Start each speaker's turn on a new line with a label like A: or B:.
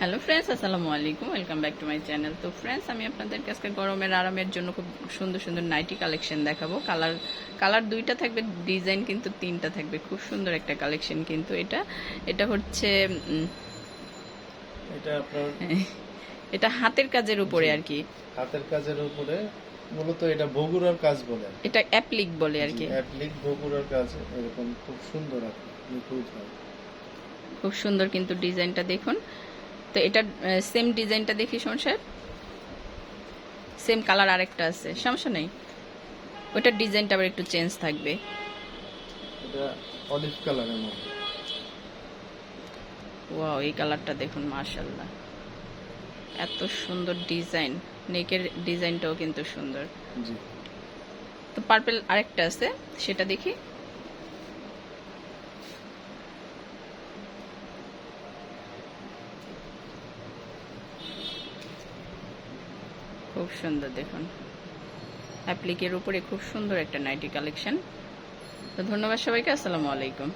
A: Hello friends, আসসালামু আলাইকুম, welcome back to my channel. তো ফ্রেন্ডস, আমি আপনাদের কাছে গরমের আরামের জন্য খুব সুন্দর সুন্দর নাইটি কালেকশন দেখাবো। কালার দুইটা থাকবে, ডিজাইন কিন্তু তিনটা থাকবে। খুব সুন্দর একটা কালেকশন কিন্তু এটা হচ্ছে
B: এটা আপনার
A: এটা হাতের কাজের উপরে আর কি।
B: হাতের কাজের উপরে মূলত এটা বগুড়ার কাজ বলে,
A: এটা অ্যাপ্লিক বলে আর কি।
B: অ্যাপ্লিক বগুড়ার কাজ এরকম খুব সুন্দর আর কি, নিখুঁত হয়।
A: খুব সুন্দর কিন্তু ডিজাইনটা দেখুন। তো এটা সেম ডিজাইনটা দেখি সমস্যা, সেম কালার আরেকটা আছে, সমস্যা নেই। ওটার ডিজাইনটা আবার একটু চেঞ্জ থাকবে।
B: এটা অলিভ কালারের মধ্যে।
A: ওয়াও, এই কালারটা দেখুন, মাশাআল্লাহ, এত সুন্দর ডিজাইন। নেকের ডিজাইনটাও কিন্তু সুন্দর।
B: জি,
A: তো পার্পল আরেকটা আছে, সেটা দেখি। খুব সুন্দর দেখুন, অ্যাপ্লিকের উপরে খুব সুন্দর একটা নাইটি কালেকশন। তো ধন্যবাদ সবাইকে, আসসালামু আলাইকুম।